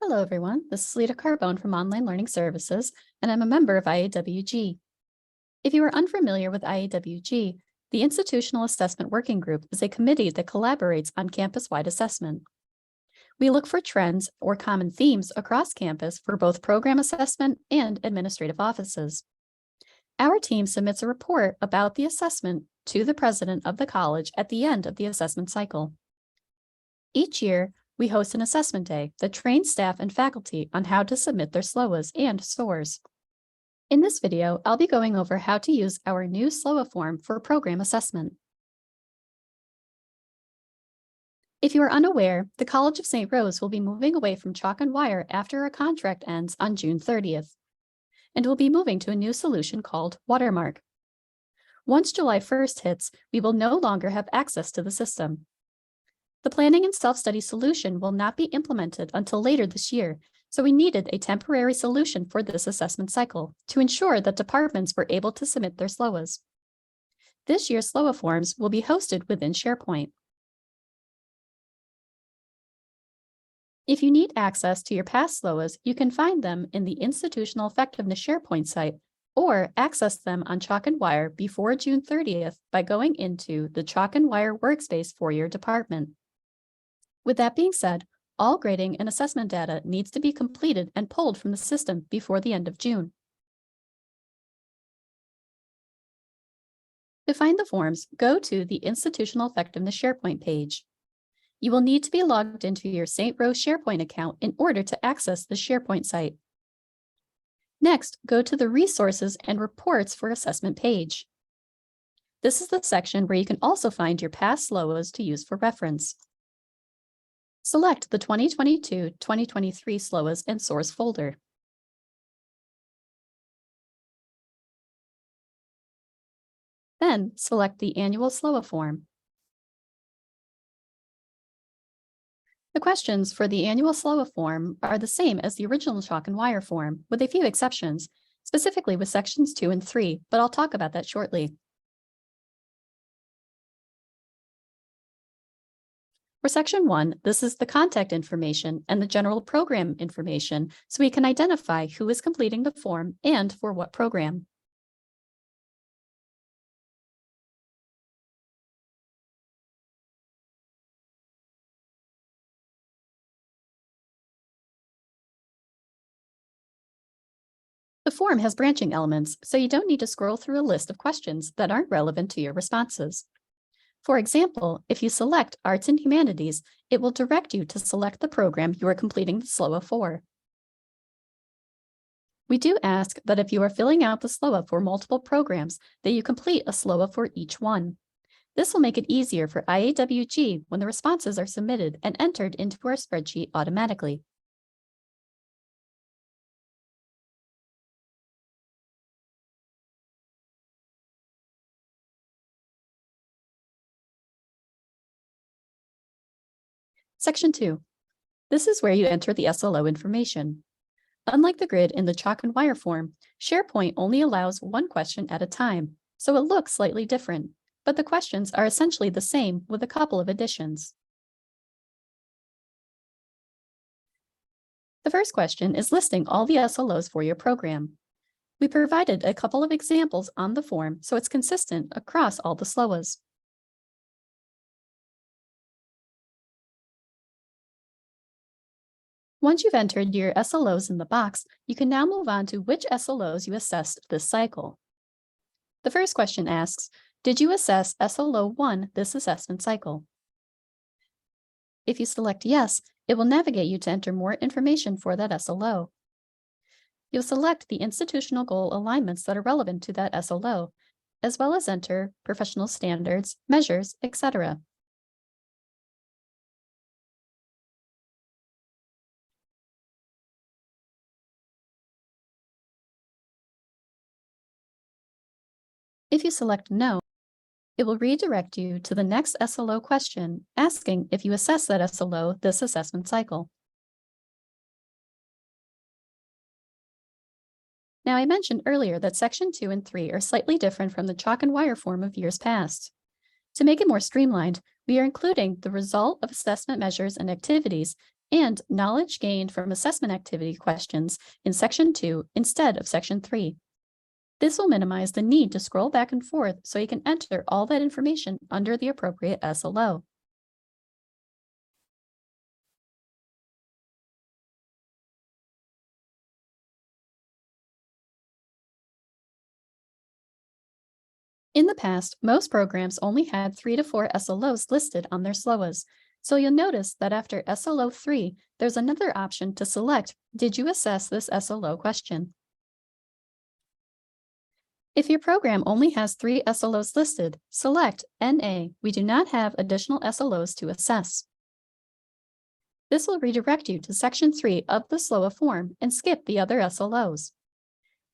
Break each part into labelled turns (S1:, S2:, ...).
S1: Hello, everyone. This is Lita Carbone from Online Learning Services, and I'm a member of IAWG. If you are unfamiliar with IAWG, the Institutional Assessment Working Group is a committee that collaborates on campus-wide assessment. We look for trends or common themes across campus for both program assessment and administrative offices. Our team submits a report about the assessment to the president of the college at the end of the assessment cycle. Each year, we host an assessment day that trains staff and faculty on how to submit their SLOAs and SOARs. In this video, I'll be going over how to use our new SLOA form for program assessment. If you are unaware, the College of St. Rose will be moving away from chalk and wire after our contract ends on June 30th, and will be moving to a new solution called Watermark. Once July 1st hits, we will no longer have access to the system. The planning and self-study solution will not be implemented until later this year, so we needed a temporary solution for this assessment cycle to ensure that departments were able to submit their SLOAs. This year's SLOA forms will be hosted within SharePoint. If you need access to your past SLOAs, you can find them in the Institutional Effectiveness SharePoint site or access them on Chalk and Wire before June 30th by going into the Chalk and Wire workspace for your department. With that being said, all grading and assessment data needs to be completed and pulled from the system before the end of June. To find the forms, go to the Institutional Effectiveness SharePoint page. You will need to be logged into your St. Rose SharePoint account in order to access the SharePoint site. Next, go to the Resources and Reports for Assessment page. This is the section where you can also find your past SLOAs to use for reference. Select the 2022-2023 SLOAs and SOARs folder. Then select the annual SLOA form. The questions for the annual SLOA form are the same as the original Chalk and Wire form, with a few exceptions, specifically with sections 2 and 3, but I'll talk about that shortly. For section 1, this is the contact information and the general program information, so we can identify who is completing the form and for what program. The form has branching elements, so you don't need to scroll through a list of questions that aren't relevant to your responses. For example, if you select Arts and Humanities, it will direct you to select the program you are completing the SLOA for. We do ask that if you are filling out the SLOA for multiple programs, that you complete a SLOA for each one. This will make it easier for IAWG when the responses are submitted and entered into our spreadsheet automatically. Section 2. This is where you enter the SLO information. Unlike the grid in the Chalk and Wire form, SharePoint only allows one question at a time, so it looks slightly different, but the questions are essentially the same with a couple of additions. The first question is listing all the SLOs for your program. We provided a couple of examples on the form, so it's consistent across all the SLOAs. Once you've entered your SLOs in the box, you can now move on to which SLOs you assessed this cycle. The first question asks, did you assess SLO 1 this assessment cycle? If you select yes, it will navigate you to enter more information for that SLO. You'll select the institutional goal alignments that are relevant to that SLO, as well as enter professional standards, measures, etc. If you select no, it will redirect you to the next SLO question, asking if you assess that SLO this assessment cycle. Now, I mentioned earlier that section 2 and 3 are slightly different from the Chalk and Wire form of years past. To make it more streamlined, we are including the result of assessment measures and activities and knowledge gained from assessment activity questions in Section 2 instead of Section 3. This will minimize the need to scroll back and forth so you can enter all that information under the appropriate SLO. In the past, most programs only had 3 to 4 SLOs listed on their SLOAs, so you'll notice that after SLO 3, there's another option to select, did you assess this SLO question? If your program only has 3 SLOs listed, select NA, we do not have additional SLOs to assess. This will redirect you to Section 3 of the SLOA form and skip the other SLOs.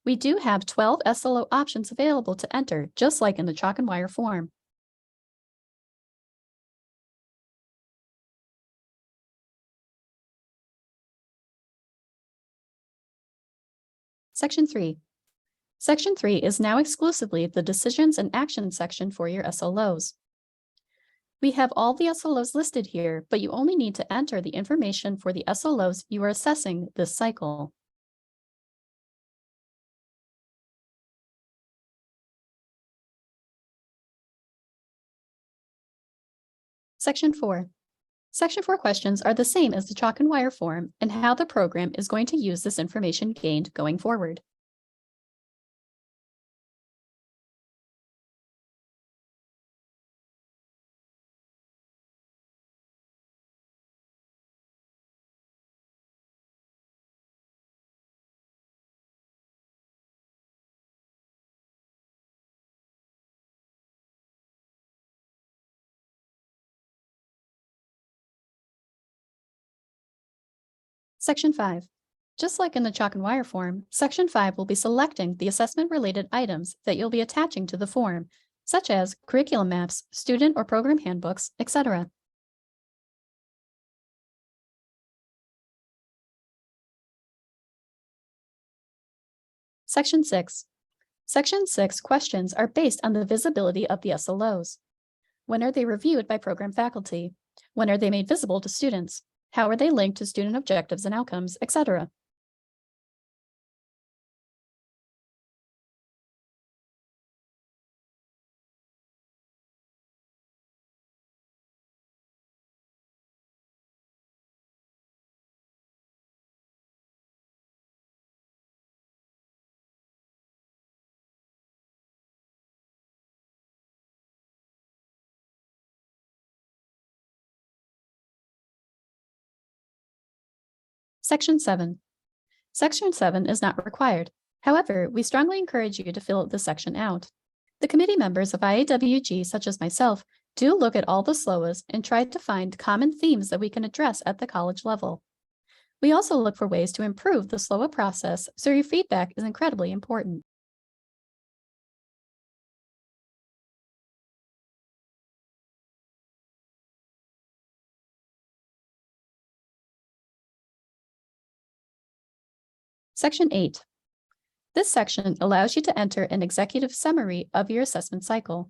S1: We do have 12 SLO options available to enter, just like in the chalk and wire form. Section 3. Section 3 is now exclusively the Decisions and Actions section for your SLOs. We have all the SLOs listed here, but you only need to enter the information for the SLOs you are assessing this cycle. Section 4. Section 4 questions are the same as the chalk and wire form and how the program is going to use this information gained going forward. Section 5. Just like in the chalk and wire form, Section 5 will be selecting the assessment-related items that you'll be attaching to the form, such as curriculum maps, student or program handbooks, etc. Section 6. Section 6 questions are based on the visibility of the SLOs. When are they reviewed by program faculty? When are they made visible to students? How are they linked to student objectives and outcomes, etc.? Section 7. Section 7 is not required. However, we strongly encourage you to fill this section out. The committee members of IAWG, such as myself, do look at all the SLOAs and try to find common themes that we can address at the college level. We also look for ways to improve the SLOA process, so your feedback is incredibly important. Section 8. This section allows you to enter an executive summary of your assessment cycle.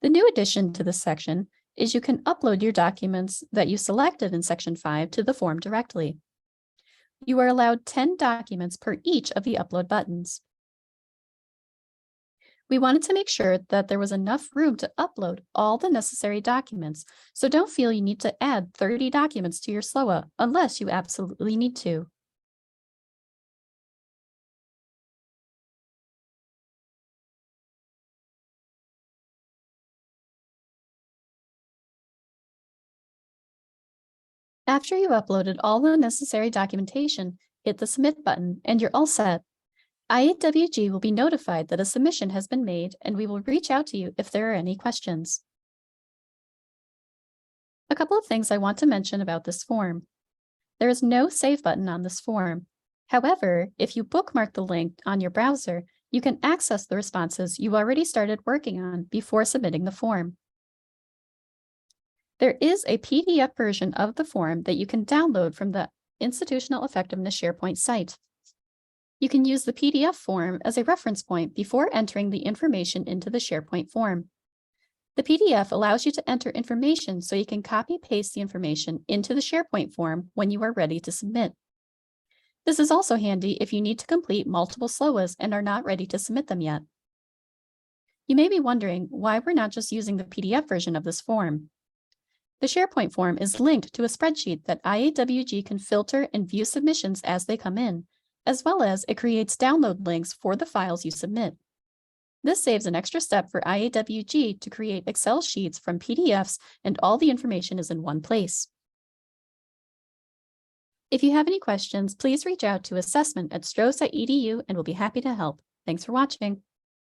S1: The new addition to this section is you can upload your documents that you selected in Section 5 to the form directly. You are allowed 10 documents per each of the upload buttons. We wanted to make sure that there was enough room to upload all the necessary documents, so don't feel you need to add 30 documents to your SLOA unless you absolutely need to. After you've uploaded all the necessary documentation, hit the Submit button and you're all set. IAWG will be notified that a submission has been made and we will reach out to you if there are any questions. A couple of things I want to mention about this form. There is no Save button on this form. However, if you bookmark the link on your browser, you can access the responses you already started working on before submitting the form. There is a PDF version of the form that you can download from the Institutional Effectiveness SharePoint site. You can use the PDF form as a reference point before entering the information into the SharePoint form. The PDF allows you to enter information so you can copy-paste the information into the SharePoint form when you are ready to submit. This is also handy if you need to complete multiple SLOAs and are not ready to submit them yet. You may be wondering why we're not just using the PDF version of this form. The SharePoint form is linked to a spreadsheet that IAWG can filter and view submissions as they come in, as well as it creates download links for the files you submit. This saves an extra step for IAWG to create Excel sheets from PDFs, and all the information is in one place. If you have any questions, please reach out to assessment@strohs.edu and we'll be happy to help. Thanks for watching.